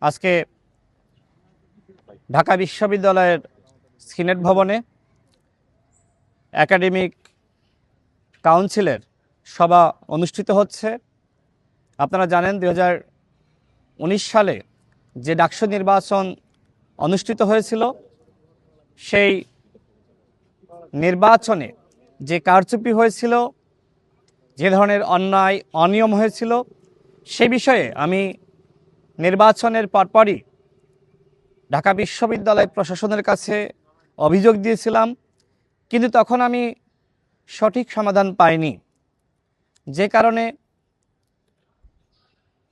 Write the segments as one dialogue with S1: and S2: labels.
S1: আজকে ঢাকা বিশ্ববিদ্যালয়ের সিনেট ভবনে একাডেমিক কাউন্সিলের সভা অনুষ্ঠিত হচ্ছে। আপনারা জানেন 2019 সালে যে ডাকসু নির্বাচন অনুষ্ঠিত হয়েছিল, সেই নির্বাচনে যে কারচুপি হয়েছিল, যে ধরনের অন্যায় অনিয়ম হয়েছিল, সে বিষয়ে আমি নির্বাচনের পরপরই ঢাকা বিশ্ববিদ্যালয় প্রশাসনের কাছে অভিযোগ দিয়েছিলাম, কিন্তু তখন আমি সঠিক সমাধান পাইনি। যে কারণে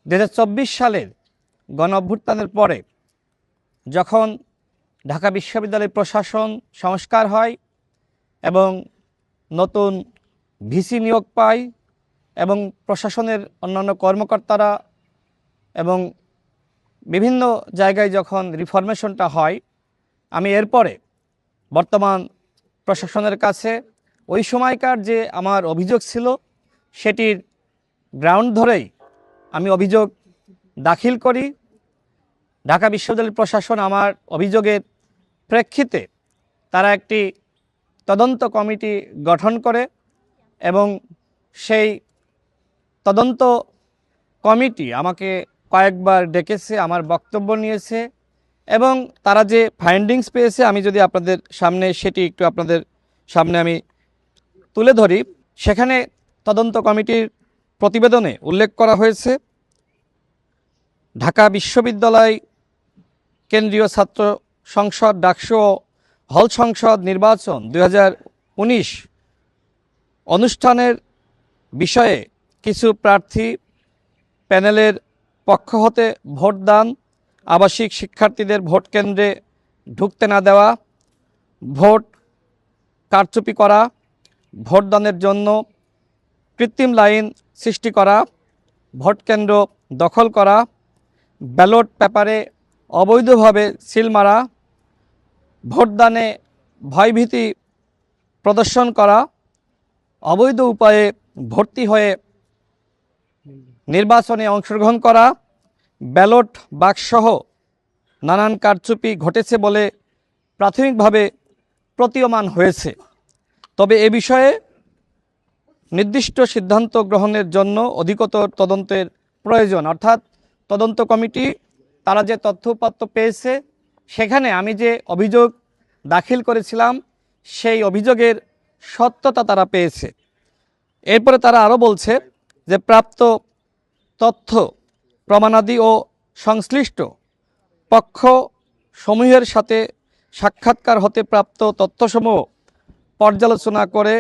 S1: 2024 সালের গণঅভ্যুত্থানের পরে যখন ঢাকা বিশ্ববিদ্যালয় প্রশাসন সংস্কার হয় এবং নতুন ভিসি নিয়োগ পায় এবং প্রশাসনের অন্যান্য কর্মকর্তারা এবং বিভিন্ন জায়গায় যখন রিফরমেশনটা হয়, আমি এরপরে বর্তমান প্রশাসনের কাছে ওই সময়কার যে আমার অভিযোগ ছিল সেটির গ্রাউন্ড ধরেই আমি অভিযোগ দাখিল করি। ঢাকা বিশ্ববিদ্যালয় প্রশাসন আমার অভিযোগের প্রেক্ষিতে তারা একটি তদন্ত কমিটি গঠন করে এবং সেই তদন্ত কমিটি আমাকে কয়েকবার ডেকেছে, আমার বক্তব্য নিয়েছে এবং তারা যে ফাইন্ডিংস পেয়েছে আমি যদি আপনাদের সামনে সেটি একটু আপনাদের সামনে আমি তুলে ধরি। সেখানে তদন্ত কমিটির প্রতিবেদনে উল্লেখ করা হয়েছে, ঢাকা বিশ্ববিদ্যালয় কেন্দ্রীয় ছাত্র সংসদ ডাকসু ও হল সংসদ নির্বাচন 2019 অনুষ্ঠানের বিষয়ে কিছু প্রার্থী প্যানেলের পক্ষ হতে ভোটদান, আবাসিক শিক্ষার্থীদের ভোট কেন্দ্রে ঢুকতে না দেওয়া, ভোট কারচুপি করা, ভোটদানের জন্য কৃত্রিম লাইন সৃষ্টি করা, ভোট কেন্দ্র দখল করা, ব্যালট পেপারে অবৈধভাবে সিল মারা, ভোটদানে ভয়ভীতি প্রদর্শন করা, অবৈধ উপায়ে ভর্তি হয়ে নির্বাচনে অংশগ্রহণ করা, ব্যালট বাক্সসহ নানান কারচুপি ঘটেছে বলে প্রাথমিকভাবে প্রতীয়মান হয়েছে। তবে এ বিষয়ে নির্দিষ্ট সিদ্ধান্ত গ্রহণের জন্য অধিকতর তদন্তের প্রয়োজন। অর্থাৎ তদন্ত কমিটি তারা যে তথ্য-উপাত্ত পেয়েছে, সেখানে আমি যে অভিযোগ দাখিল করেছিলাম সেই অভিযোগের সত্যতা তারা পেয়েছে। এরপরে তারা আরও বলছে যে প্রাপ্ত তথ্য প্রমাণাদি ও সংশ্লিষ্ট পক্ষ সমূহের সাথে সাক্ষাৎকার হতে প্রাপ্ত তথ্যসমূহ পর্যালোচনা করে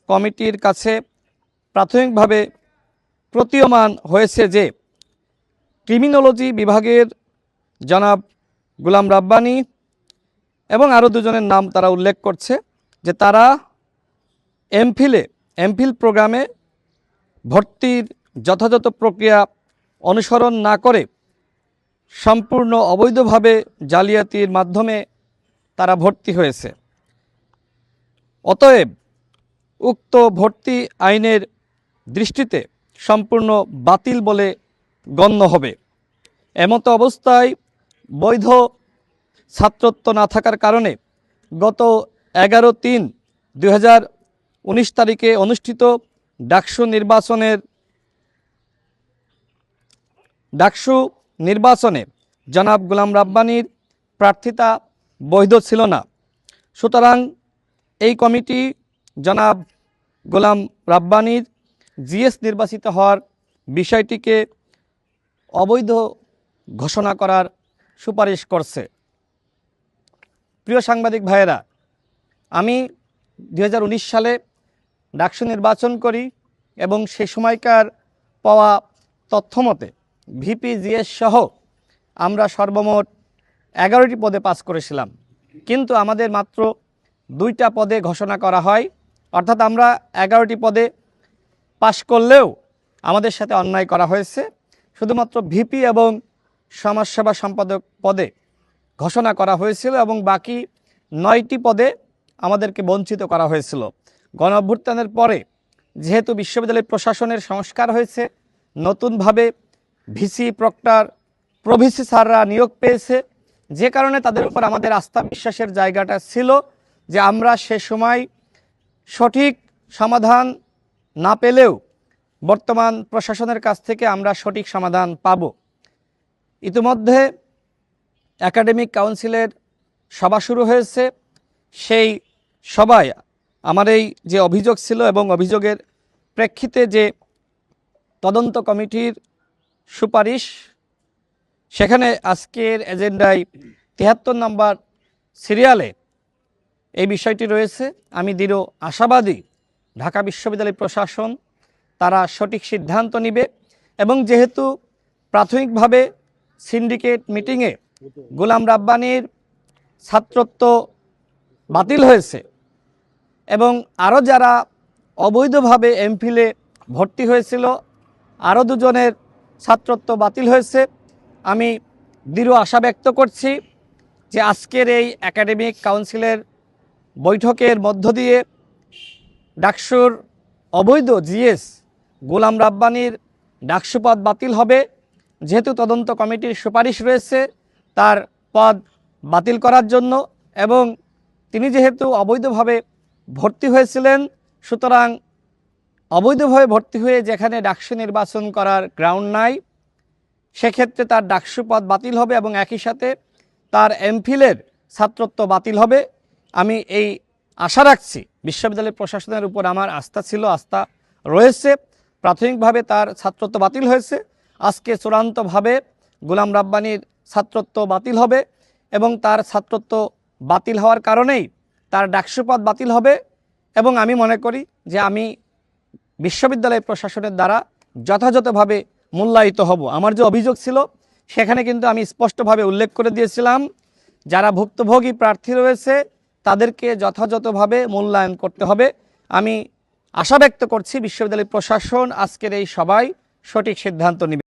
S1: কমিটির কাছে প্রাথমিকভাবে প্রতীয়মান হয়েছে যে ক্রিমিনোলজি বিভাগের জনাব গোলাম রাব্বানী এবং আরও দুজনের নাম তারা উল্লেখ করছে যে তারা এমফিল প্রোগ্রামে ভর্তির যথাযথ প্রক্রিয়া অনুসরণ না করে সম্পূর্ণ অবৈধভাবে জালিয়াতির মাধ্যমে তারা ভর্তি হয়েছে। অতএব উক্ত ভর্তি আইনের দৃষ্টিতে সম্পূর্ণ বাতিল বলে গণ্য হবে। এমতো অবস্থায় বৈধ ছাত্রত্ব না থাকার কারণে গত 11/3/2019 তারিখে অনুষ্ঠিত ডাকসু নির্বাচনে জনাব গোলাম রাব্বানীর প্রার্থিতা বৈধ ছিল না। সুতরাং এই কমিটি জনাব গোলাম রাব্বানীর জিএস নির্বাচিত হওয়ার বিষয়টিকে অবৈধ ঘোষণা করার সুপারিশ করছে। প্রিয় সাংবাদিক ভাইয়েরা, আমি 2019 সালে ডাকসু নির্বাচন করি এবং সে সময়কার পাওয়া তথ্যমতে ভিপি জিএস সহ আমরা সর্বমোট 11টি পদে পাস করেছিলাম, কিন্তু আমাদের মাত্র 2টা পদে ঘোষণা করা হয়। অর্থাৎ আমরা 11টি পদে পাশ করলেও আমাদের সাথে অন্যায় করা হয়েছে। শুধুমাত্র ভিপি এবং সমাজসেবা সম্পাদক পদে ঘোষণা করা হয়েছিল এবং বাকি 9টি পদে আমাদেরকে বঞ্চিত করা হয়েছিল। গণঅভ্যুত্থানের পরে যেহেতু বিশ্ববিদ্যালয় প্রশাসনের সংস্কার হয়েছে, নতুনভাবে ভিসি প্রক্টর প্রভিসি স্যাররা নিয়োগ পেয়েছে, যে কারণে তাদের উপর আমাদের আস্থা বিশ্বাসের জায়গাটা ছিল যে আমরা সে সময় সঠিক সমাধান না পেলেও বর্তমান প্রশাসনের কাছ থেকে আমরা সঠিক সমাধান পাব। ইতিমধ্যে একাডেমিক কাউন্সিলের সভা শুরু হয়েছে। সেই সভায় আমার এই যে অভিযোগ ছিল এবং অভিযোগের প্রেক্ষিতে যে তদন্ত কমিটির সুপারিশ, সেখানে আজকের এজেন্ডায় ৭৩ নম্বর সিরিয়ালে এই বিষয়টি রয়েছে। আমি দৃঢ় আশাবাদী ঢাকা বিশ্ববিদ্যালয় প্রশাসন তারা সঠিক সিদ্ধান্ত নেবে এবং যেহেতু প্রাথমিকভাবে সিন্ডিকেট মিটিংয়ে গোলাম রাব্বানীর ছাত্রত্ব বাতিল হয়েছে এবং আরও যারা অবৈধভাবে এমফিলে ভর্তি হয়েছিল আরও দুজনের ছাত্রত্ব বাতিল হয়েছে, আমি দৃঢ় আশা ব্যক্ত করছি যে আজকের এই একাডেমিক কাউন্সিলের বৈঠকের মধ্য দিয়ে ডাকসুর অবৈধ জিএস গোলাম রাব্বানীর ডাকসু পদ বাতিল হবে। যেহেতু তদন্ত কমিটির সুপারিশ রয়েছে তার পদ বাতিল করার জন্য এবং তিনি যেহেতু অবৈধভাবে ভর্তি হয়েছিলেন, সুতরাং অবৈধভাবে ভর্তি হয়ে যেখানে ডাকসু নির্বাচন করার গ্রাউন্ড নাই, সেক্ষেত্রে তার ডাকসু পদ বাতিল হবে এবং একই সাথে তার এমফিলের ছাত্রত্ব বাতিল হবে। আমি এই আশা রাখছি, বিশ্ববিদ্যালয় প্রশাসনের উপর আমার আস্থা ছিল, আস্থা রয়েছে। প্রাথমিকভাবে তার ছাত্রত্ব বাতিল হয়েছে, আজকে চূড়ান্তভাবে গোলাম রাব্বানীর ছাত্রত্ব বাতিল হবে এবং তার ছাত্রত্ব বাতিল হওয়ার কারণেই তার ডাকসু পদ বাতিল হবে এবং আমি মনে করি যে আমি বিশ্ববিদ্যালয় প্রশাসনের দ্বারা যথাযথভাবে মূল্যায়িত হব। আমার যে অভিযোগ ছিল সেখানে কিন্তু আমি স্পষ্টভাবে উল্লেখ করে দিয়েছিলাম, যারা ভুক্তভোগী প্রার্থী রয়েছে তাদেরকে যথাযথভাবে মূল্যায়ন করতে হবে। আমি আশা ব্যক্ত করছি বিশ্ববিদ্যালয় প্রশাসন আজকের এই সভায় সঠিক সিদ্ধান্ত নেবে।